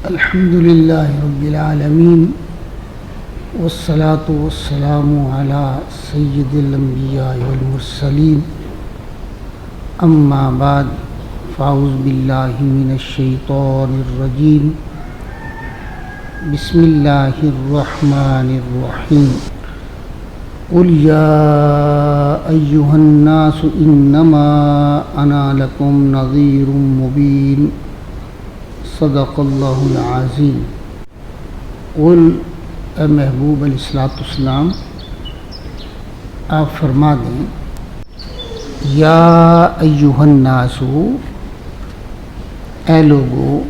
الحمد للہ رب العالمین والصلاة والسلام علی سید الانبیاء والمرسلین اما بعد فاعوذ باللہ من الشیطان الرجیم بسم اللہ الرحمن الرحیم قل یا ایہا الناس انما انا لکم نذیر مبین صدق اللہ العظیم۔ قل اے محبوب علیہ الصلوۃ والسلام آپ فرما دیں، یا ایہا الناس اے لوگو،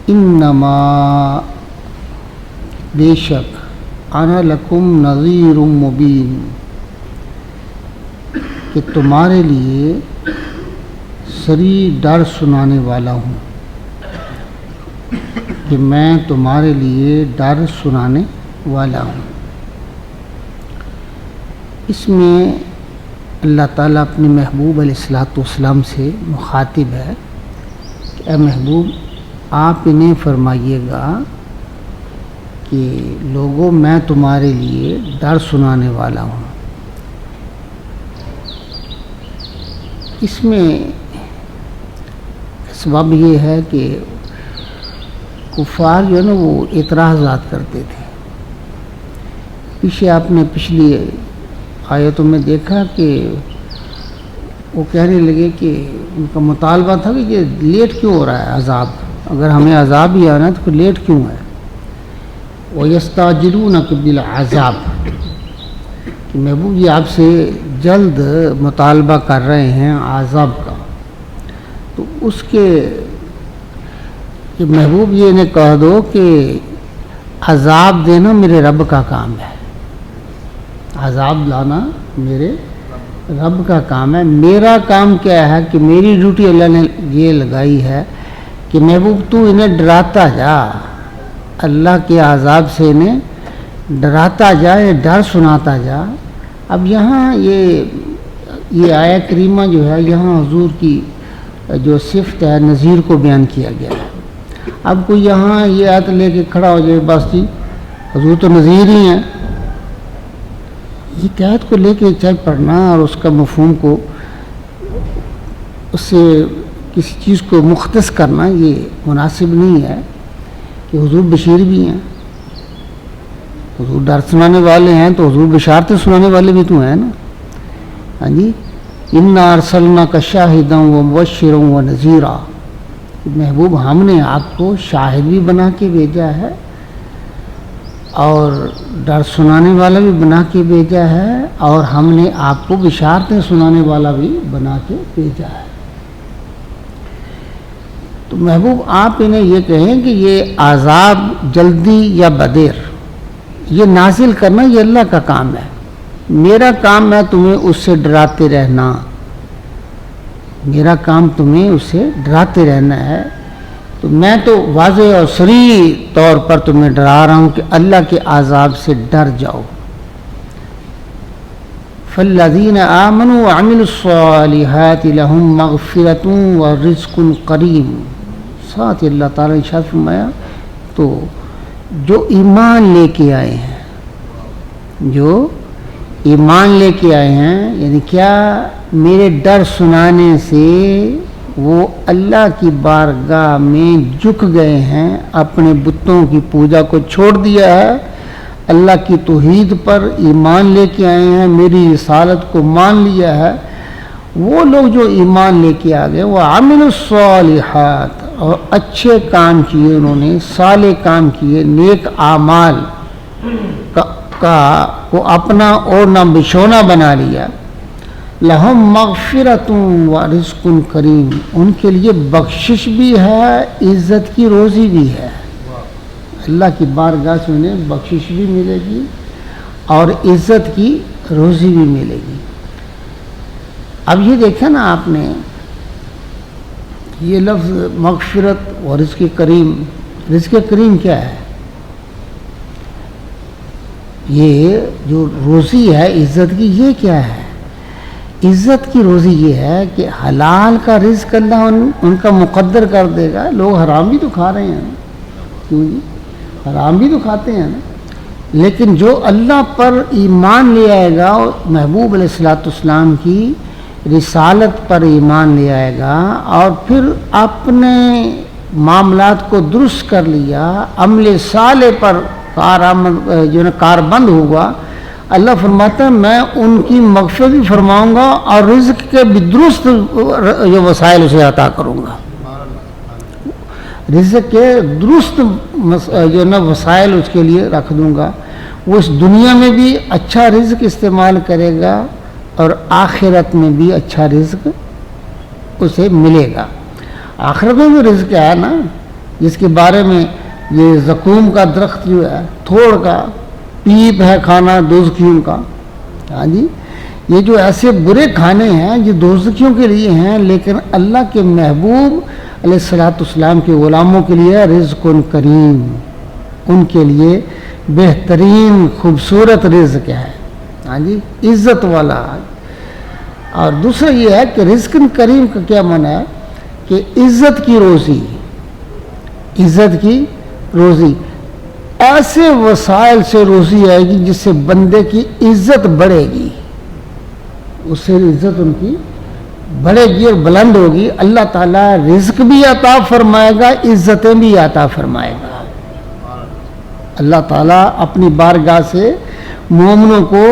انما بے شک انا لکم نذیر مبین کہ تمہارے لیے صریح ڈر سنانے والا ہوں، کہ میں تمہارے لیے ڈر سنانے والا ہوں۔ اس میں اللہ تعالیٰ اپنے محبوب علیہ الصلوۃ والسلام سے مخاطب ہے کہ اے محبوب آپ انہیں فرمائیے گا کہ لوگوں میں تمہارے لیے ڈر سنانے والا ہوں۔ اس میں سبب یہ ہے کہ کفار جو ہے نا وہ اعتراضات کرتے تھے۔ پیچھے آپ نے پچھلی آیتوں میں دیکھا کہ وہ کہنے لگے کہ ان کا مطالبہ تھا کہ یہ لیٹ کیوں ہو رہا ہے عذاب، اگر ہمیں عذاب ہی آنا ہے تو لیٹ کیوں ہے۔ وَيَسْتَعْجِلُونَكَ بِالْعَذَابِ کہ محبوب یہ آپ سے جلد مطالبہ کر رہے ہیں عذاب کا، تو اس کے کہ محبوب یہ انہیں کہہ دو کہ عذاب دینا میرے رب کا کام ہے، عذاب لانا میرے رب کا کام ہے۔ میرا کام کیا ہے کہ میری ڈیوٹی اللہ نے یہ لگائی ہے کہ محبوب تو انہیں ڈراتا جا، اللہ کے عذاب سے انہیں ڈراتا جا، ڈر سناتا جا۔ اب یہاں یہ آیت کریمہ جو ہے یہاں حضور کی جو صفت ہے نذیر کو بیان کیا گیا ہے۔ اب کوئی یہاں یہ آیت لے کے کھڑا ہو جائے بس جی حضور تو نذیر ہی ہیں، یہ آیت کو لے کے چل پڑنا اور اس کا مفہوم کو اس سے کسی چیز کو مختص کرنا یہ مناسب نہیں ہے کہ حضور بشیر بھی ہیں، حضور ڈر سنانے والے ہیں تو حضور بشارتیں سنانے والے بھی تو ہیں نا۔ ہاں جی، اِنَّا أَرْسَلْنَاكَ شَاهِدًا وَمُبَشِّرًا وَنَذِيرًا، محبوب ہم نے آپ کو شاہد بھی بنا کے بھیجا ہے اور ڈر سنانے والا بھی بنا کے بھیجا ہے، اور ہم نے آپ کو بشارتیں سنانے والا بھی بنا کے بھیجا ہے۔ تو محبوب آپ انہیں یہ کہیں کہ یہ عذاب جلدی یا بدیر یہ نازل کرنا یہ اللہ کا کام ہے، میرا کام ہے تمہیں اس سے ڈراتے رہنا، میرا کام تمہیں اس سے ڈراتے رہنا ہے۔ تو میں تو واضح اور صریح طور پر تمہیں ڈرا رہا ہوں کہ اللہ کے عذاب سے ڈر جاؤ۔ فَالَّذِينَ آمَنُوا وَعَمِلُوا الصَّالِحَاتِ لَهُم مَّغْفِرَةٌ وَرِزْقٌ کریم۔ ساتھ اللہ تعالیٰ نے ارشاد فرمایا تو جو ایمان لے کے آئے ہیں، جو ایمان لے کے آئے ہیں یعنی کیا میرے ڈر سنانے سے وہ اللہ کی بارگاہ میں جھک گئے ہیں، اپنے بتوں کی پوجا کو چھوڑ دیا ہے، اللہ کی توحید پر ایمان لے کے آئے ہیں، میری رسالت کو مان لیا ہے، وہ لوگ جو ایمان لے کے آ گئے وہ عامل الصالحات اور اچھے کام کیے، انہوں نے صالح کام کیے، نیک اعمال کو اپنا اوڑھنا بچھونا بنا لیا، لہم مغفرۃ و رزق کریم، ان کے لیے بخشش بھی ہے، عزت کی روزی بھی ہے، اللہ کی بارگاہ سے انہیں بخشش بھی ملے گی اور عزت کی روزی بھی ملے گی۔ اب یہ دیکھیں نا آپ نے یہ لفظ مغفرت و رزق کریم، رزق کریم کیا ہے؟ یہ جو روزی ہے عزت کی یہ کیا ہے؟ عزت کی روزی یہ ہے کہ حلال کا رزق اللہ ان کا مقدر کر دے گا. لوگ حرام بھی تو کھا رہے ہیں, کیوں جی, حرام بھی تو کھاتے ہیں نا, لیکن جو اللہ پر ایمان لے آئے گا, محبوب علیہ الصلوۃ والسلام کی رسالت پر ایمان لے آئے گا اور پھر اپنے معاملات کو درست کر لیا, عمل صالح پر کاربند ہوگا, اللہ فرماتا ہے میں ان کی مغفرت بھی فرماؤں گا اور رزق کے بھی درست جو وسائل اسے عطا کروں گا. رزق کے درست جو نا وسائل اس کے لیے رکھ دوں گا. وہ اس دنیا میں بھی اچھا رزق استعمال کرے گا اور آخرت میں بھی اچھا رزق اسے ملے گا. آخرت میں بھی رزق ہے نا, جس کے بارے میں یہ زقوم کا درخت جو ہے, تھوڑ کا پیپ ہے کھانا دوزخیوں کا. ہاں جی, یہ جو ایسے برے کھانے ہیں جو دوزخیوں کے لیے ہیں, لیکن اللہ کے محبوب علیہ الصلوۃ والسلام کے غلاموں کے لیے رزق کریم, ان کے لیے بہترین خوبصورت رزق ہے. ہاں جی, عزت والا. اور دوسرا یہ ہے کہ رزق کریم کا کیا معنی ہے کہ عزت کی روزی, عزت کی روزی, ایسے وسائل سے روزی آئے گی جس سے بندے کی عزت بڑھے گی, اس سے عزت ان کی بڑھے گی اور بلند ہوگی. اللہ تعالیٰ رزق بھی عطا فرمائے گا, عزتیں بھی عطا فرمائے گا. اللہ تعالیٰ اپنی بارگاہ سے مومنوں کو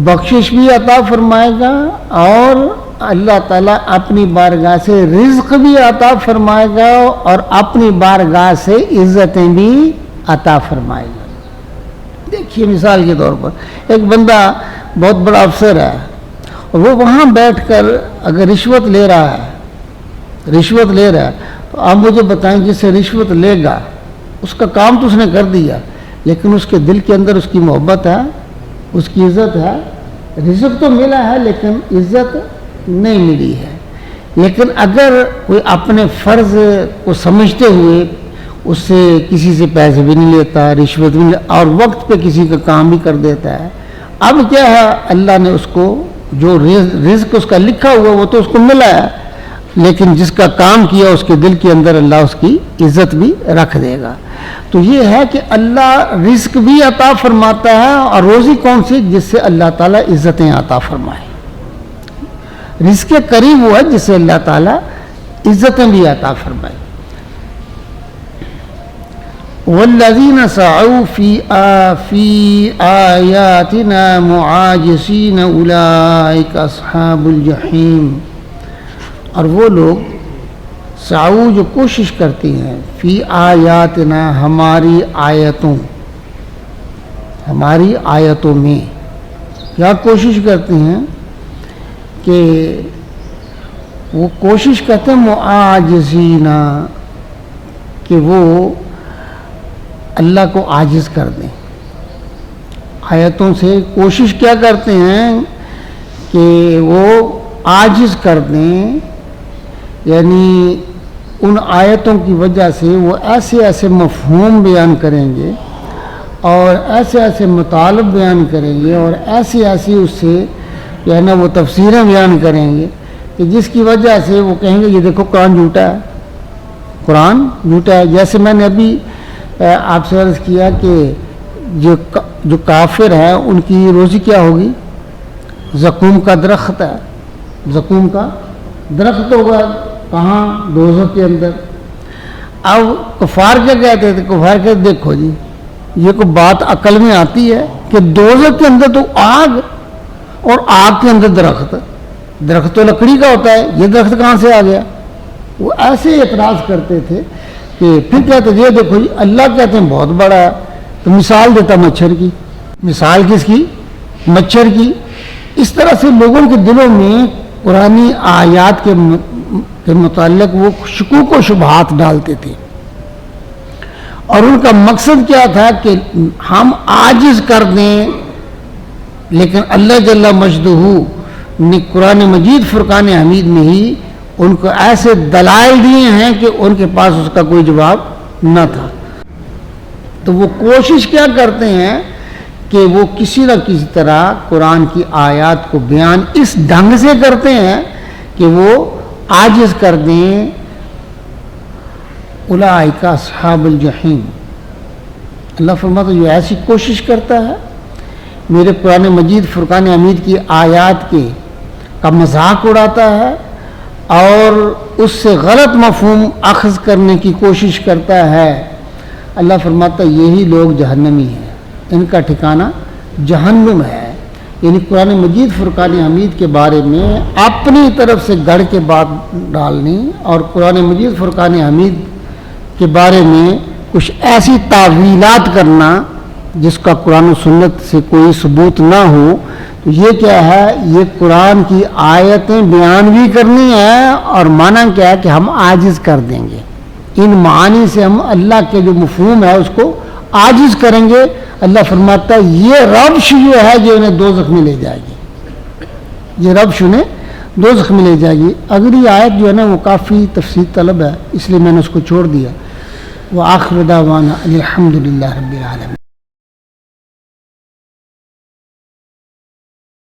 بخشش بھی عطا فرمائے گا اور اللہ تعالیٰ اپنی بارگاہ سے رزق بھی عطا فرمائے گا اور اپنی بارگاہ سے عزتیں بھی عطا فرمائے گا. دیکھیے مثال کے طور پر ایک بندہ بہت بڑا افسر ہے اور وہ وہاں بیٹھ کر اگر رشوت لے رہا ہے تو آپ مجھے بتائیں جس سے رشوت لے گا اس کا کام تو اس نے کر دیا, لیکن اس کے دل کے اندر اس کی محبت ہے, اس کی عزت ہے. رزق تو ملا ہے لیکن عزت نہیں ملی ہے. لیکن اگر کوئی اپنے فرض کو سمجھتے ہوئے اس سے کسی سے پیسے بھی نہیں لیتا, رشوت بھی نہیں, اور وقت پہ کسی کا کام بھی کر دیتا ہے, اب کیا ہے اللہ نے اس کو جو رزق اس کا لکھا ہوا وہ تو اس کو ملا ہے, لیکن جس کا کام کیا اس کے دل کے اندر اللہ اس کی عزت بھی رکھ دے گا. تو یہ ہے کہ اللہ رزق بھی عطا فرماتا ہے, اور روزی کون سی, جس سے اللہ تعالیٰ عزتیں عطا فرمائے. رزق کریم وہ ہے جس سے اللہ تعالیٰ عزتیں بھی عطا فرمائے. والذین سعوا فی آیاتنا معاجزین اولئک اصحاب الجحیم. اور وہ لوگ سعوا جو کوشش کرتی ہیں, فی آیاتنا ہماری آیتوں میں کیا کوشش کرتی ہیں کہ وہ کوشش کرتے ہیں معاجزین, کہ وہ اللہ کو عاجز کر دیں. آیتوں سے کوشش کیا کرتے ہیں کہ وہ عاجز کر دیں, یعنی ان آیتوں کی وجہ سے وہ ایسے مفہوم بیان کریں گے اور ایسے مطالب بیان کریں گے اور ایسی اس سے جو ہے نا وہ تفسیریں بیان کریں گے کہ جس کی وجہ سے وہ کہیں گے یہ دیکھو قرآن جھوٹا ہے. جیسے میں نے ابھی آپ سے عرض کیا کہ جو کافر ہیں ان کی روزی کیا ہوگی, زقوم کا درخت ہے. زقوم کا درخت ہوگا کہاں, دوزخ کے اندر. اب کفار کیا کہتے تھے, کفار کہتے دیکھو جی یہ کوئی بات عقل میں آتی ہے کہ دوزخ کے اندر تو آگ اور آگ کے اندر درخت تو لکڑی کا ہوتا ہے, یہ درخت کہاں سے آ گیا. وہ ایسے اعتراض کرتے تھے کہ پھر کہتے یہ دیکھو جی اللہ کہتے ہیں بہت بڑا ہے, تو مثال دیتا مچھر کی. مثال کس کی, مچھر کی. اس طرح سے لوگوں کے دلوں میں قرآنی آیات کے متعلق وہ شکوک و شبہات ڈالتے تھے, اور ان کا مقصد کیا تھا کہ ہم عاجز کر دیں. لیکن اللہ جل مجدہ نے قرآن مجید فرقان حمید میں ہی ان کو ایسے دلائل دیے ہیں کہ ان کے پاس اس کا کوئی جواب نہ تھا. تو وہ کوشش کیا کرتے ہیں کہ وہ کسی نہ کسی طرح قرآن کی آیات کو بیان اس ڈھنگ سے کرتے ہیں کہ وہ عاجز کر دیں. اولئک اصحاب الجحیم. اللہ فرماتا ہے جو ایسی کوشش کرتا ہے میرے قرآن مجید فرقان حمید کی آیات کا مذاق اڑاتا ہے اور اس سے غلط مفہوم اخذ کرنے کی کوشش کرتا ہے، اللہ فرماتا ہے یہی لوگ جہنمی ہیں، ان کا ٹھکانہ جہنم ہے. یعنی قرآن مجید فرقان حمید کے بارے میں اپنی طرف سے گڑھ کے بات ڈالنی اور قرآن مجید فرقان حمید کے بارے میں کچھ ایسی تعویلات کرنا جس کا قرآن و سنت سے کوئی ثبوت نہ ہو، تو یہ کیا ہے؟ یہ قرآن کی آیتیں بیان بھی کرنی ہے اور معنی کیا ہے کہ ہم عاجز کر دیں گے، ان معانی سے ہم اللہ کے جو مفہوم ہے اس کو عاجز کریں گے. اللہ فرماتا ہے یہ ربش جو ہے جو انہیں دوزخ میں لے جائے گی، یہ ربش انہیں دوزخ میں لے جائے گی. اگلی آیت جو ہے نا وہ کافی تفصیل طلب ہے، اس لیے میں نے اس کو چھوڑ دیا. وآخر دعوانا الحمد للہ رب العالمین.